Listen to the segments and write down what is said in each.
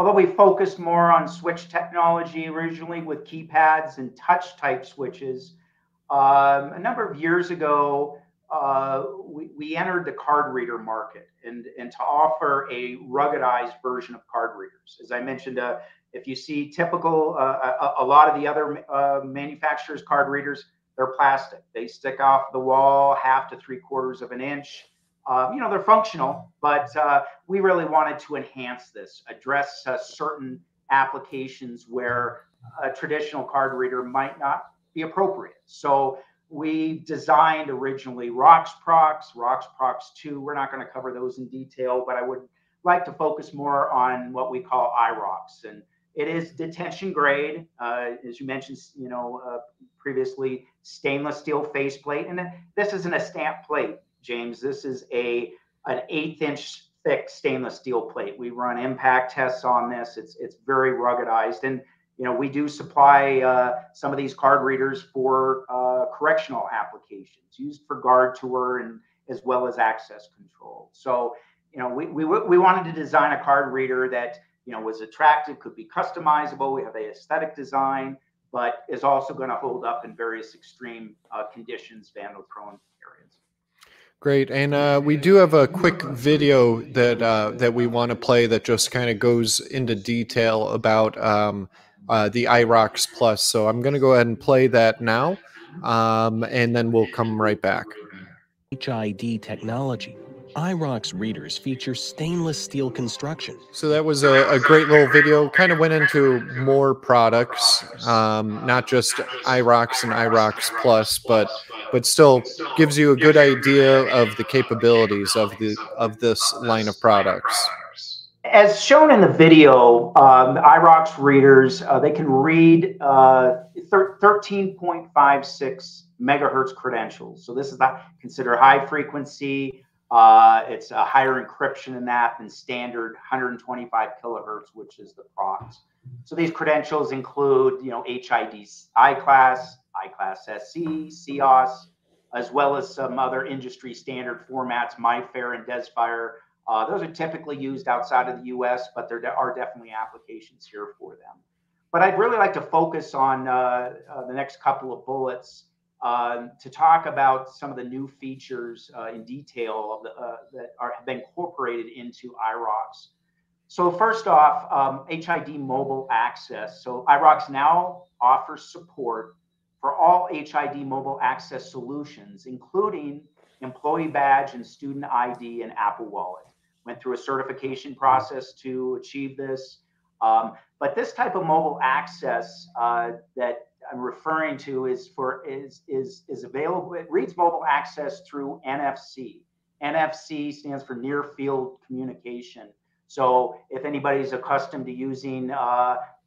although we focused more on switch technology originally with keypads and touch type switches, a number of years ago, we entered the card reader market and to offer a ruggedized version of card readers. As I mentioned, if you see typical, a lot of the other manufacturers' card readers, they're plastic. They stick off the wall 1/2 to 3/4 of an inch. They're functional, but we really wanted to enhance this, address certain applications where a traditional card reader might not be appropriate. So we designed originally RoX Prox 2. We're not going to cover those in detail, but I would like to focus more on what we call iRox. And it is detention grade, as you mentioned, previously, stainless steel faceplate. And this isn't a stamp plate, James. This is an 1/8 inch thick stainless steel plate. We run impact tests on this. It's very ruggedized. And we do supply some of these card readers for correctional applications used for guard tour and as well as access control. So, we wanted to design a card reader that, was attractive, could be customizable. We have an aesthetic design, but is also going to hold up in various extreme conditions, vandal-prone areas. Great, and we do have a quick video that we want to play that just kind of goes into detail about the iRox Plus. So I'm going to go ahead and play that now, and then we'll come right back. HID technology. iRox readers feature stainless steel construction. So that was a great little video. Kind of went into more products, not just iRox and iRox Plus, but still gives you a good idea of the capabilities of this line of products. As shown in the video, iRox readers, they can read 13.56 megahertz credentials. So this is considered high frequency. It's a higher encryption in that than standard 125 kilohertz, which is the Prox. So these credentials include, HID I-Class, I-Class SC, COS, as well as some other industry standard formats, MyFair and DesFire. Those are typically used outside of the US, but there are definitely applications here for them. But I'd really like to focus on the next couple of bullets to talk about some of the new features in detail that have been incorporated into iRox. So first off, HID mobile access. So iRox now offers support for all HID mobile access solutions, including employee badge and student ID and Apple Wallet. Went through a certification process to achieve this. But this type of mobile access that I'm referring to is available. It reads mobile access through NFC. NFC stands for near field communication. So if anybody's accustomed to using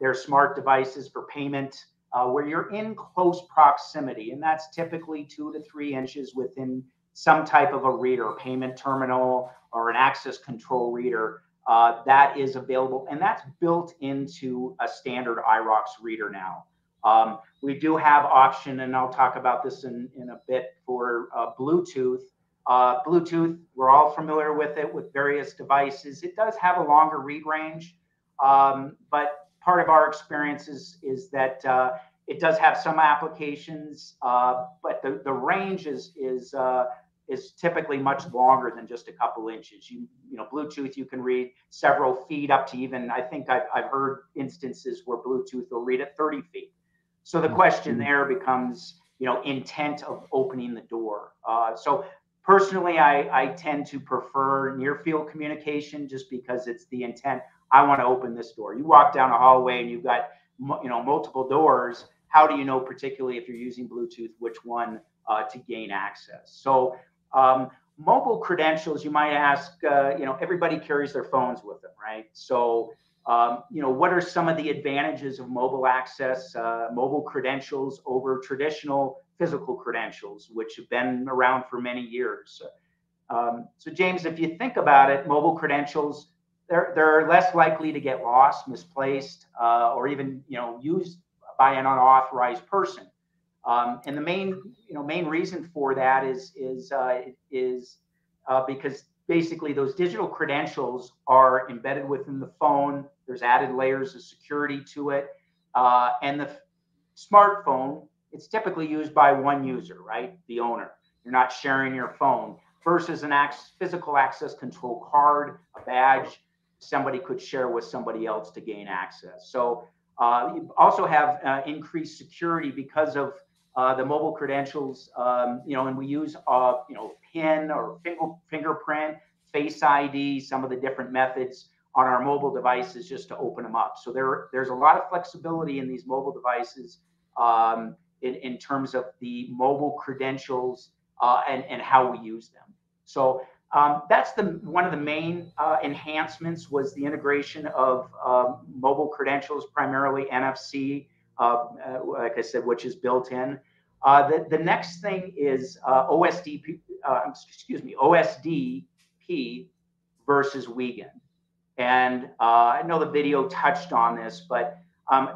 their smart devices for payment, where you're in close proximity, and that's typically 2 to 3 inches within some type of a reader, payment terminal, or an access control reader, that is available, and that's built into a standard iRox reader now. We do have option, and I'll talk about this in a bit, for Bluetooth. Bluetooth, we're all familiar with it with various devices. It does have a longer read range, but part of our experience is that it does have some applications, but the range is typically much longer than just a couple inches. Bluetooth, you can read several feet, up to even, I think I've heard instances where Bluetooth will read at 30 feet. So the question there becomes, intent of opening the door. So personally, I tend to prefer near field communication just because it's the intent. I want to open this door. You walk down a hallway and you've got, multiple doors. How do you know, particularly if you're using Bluetooth, which one to gain access? So mobile credentials, you might ask, everybody carries their phones with them, right? So, what are some of the advantages of mobile access, mobile credentials over traditional physical credentials, which have been around for many years? So James, if you think about it, mobile credentials, they're less likely to get lost, misplaced, or even, used by an unauthorized person. And the main reason for that is because basically those digital credentials are embedded within the phone. There's added layers of security to it. And the smartphone, it's typically used by one user, right? The owner. You're not sharing your phone versus an physical access control card, a badge, somebody could share with somebody else to gain access. So you also have increased security because of the mobile credentials, and we use, PIN or fingerprint, Face ID, some of the different methods on our mobile devices just to open them up. So there's a lot of flexibility in these mobile devices in terms of the mobile credentials and how we use them. So that's one of the main enhancements was the integration of mobile credentials, primarily NFC, like I said, which is built in. The next thing is OSDP versus Wiegand. And I know the video touched on this, but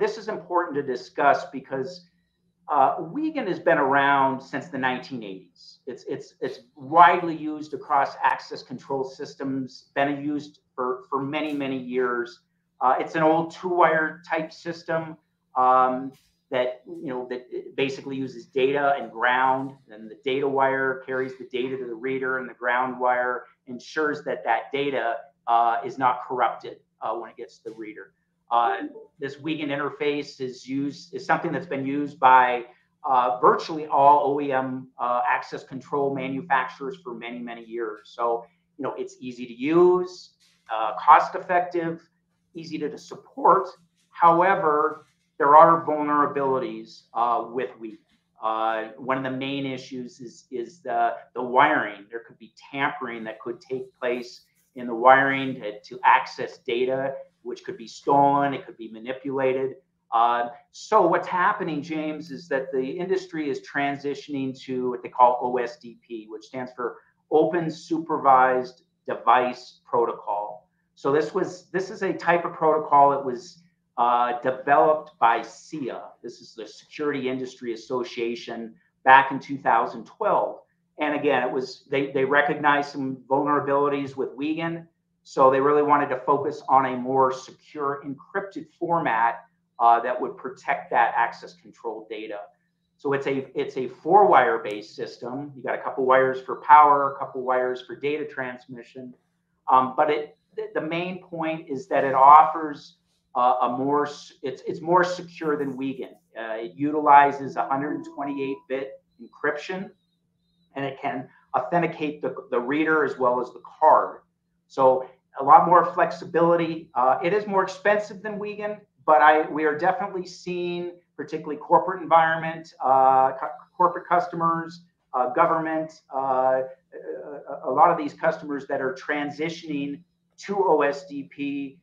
this is important to discuss because Wiegand has been around since the 1980s. It's widely used across access control systems, been used for many, many years. It's an old two-wire type system that basically uses data and ground, and the data wire carries the data to the reader, and the ground wire ensures that data is not corrupted when it gets to the reader. This Wiegand interface is something that's been used by virtually all OEM access control manufacturers for many, many years. So, it's easy to use, cost effective, easy to support. However, there are vulnerabilities with Wiegand. One of the main issues is the wiring. There could be tampering that could take place in the wiring to access data, which could be stolen, it could be manipulated. So what's happening, James, is that the industry is transitioning to what they call OSDP, which stands for Open Supervised Device Protocol. So this is a type of protocol that was developed by SIA. This is the Security Industry Association back in 2012. And again, they recognized some vulnerabilities with Wiegand, so they really wanted to focus on a more secure encrypted format that would protect that access control data. So it's a 4-wire based system. You got a couple wires for power, a couple wires for data transmission, but the main point is that it offers it's more secure than Wiegand. It utilizes 128-bit encryption, and it can authenticate the reader as well as the card. So a lot more flexibility. It is more expensive than Wiegand, but we are definitely seeing, particularly corporate environment, corporate customers, government, a lot of these customers that are transitioning to OSDP,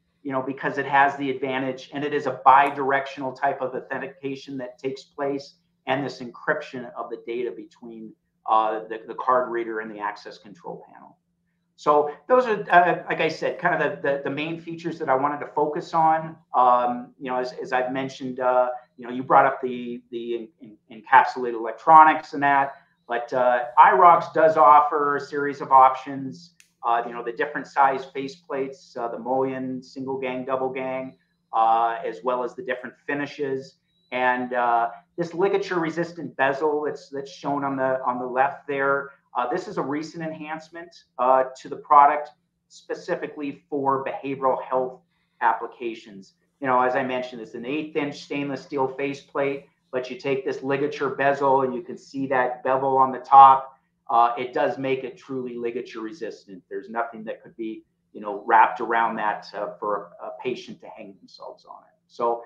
because it has the advantage, and it is a bi-directional type of authentication that takes place, and this encryption of the data between the card reader and the access control panel. So those are, like I said, kind of the main features that I wanted to focus on. As I've mentioned, you brought up the encapsulated electronics and that, but iRox does offer a series of options. The different size faceplates, the mullion, single gang, double gang, as well as the different finishes, and this ligature-resistant bezel that's shown on the left there. This is a recent enhancement to the product, specifically for behavioral health applications. As I mentioned, it's an 1/8-inch stainless steel faceplate, but you take this ligature bezel and you can see that bevel on the top. It does make it truly ligature resistant. There's nothing that could be, wrapped around that for a patient to hang themselves on it. So,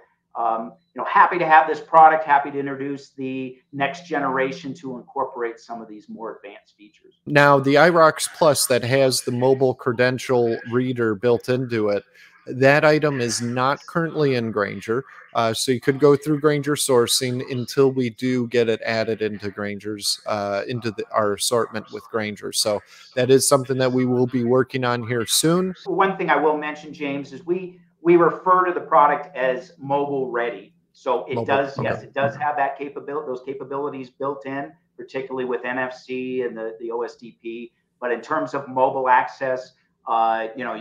happy to have this product, happy to introduce the next generation to incorporate some of these more advanced features. Now, the iRox Plus that has the mobile credential reader built into it, that item is not currently in Grainger. So you could go through Grainger sourcing until we do get it added into Grainger's, our assortment with Grainger. So that is something that we will be working on here soon. One thing I will mention, James, is we refer to the product as mobile ready. So it does, yes, it does have that those capabilities built in, particularly with NFC and the OSDP. But in terms of mobile access, you know,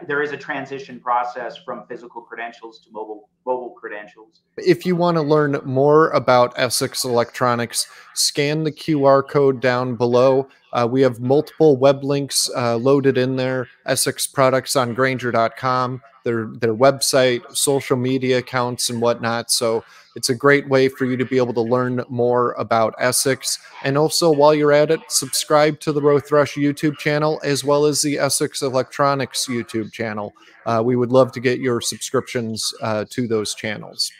there is a transition process from physical credentials to mobile credentials. If you want to learn more about Essex Electronics, scan the QR code down below. We have multiple web links loaded in there. Essex products on Grainger.com, their website, social media accounts, and whatnot. So it's a great way for you to be able to learn more about Essex. And also, while you're at it, subscribe to the Rowe-Thrush YouTube channel as well as the Essex Electronics YouTube channel. We would love to get your subscriptions to those channels.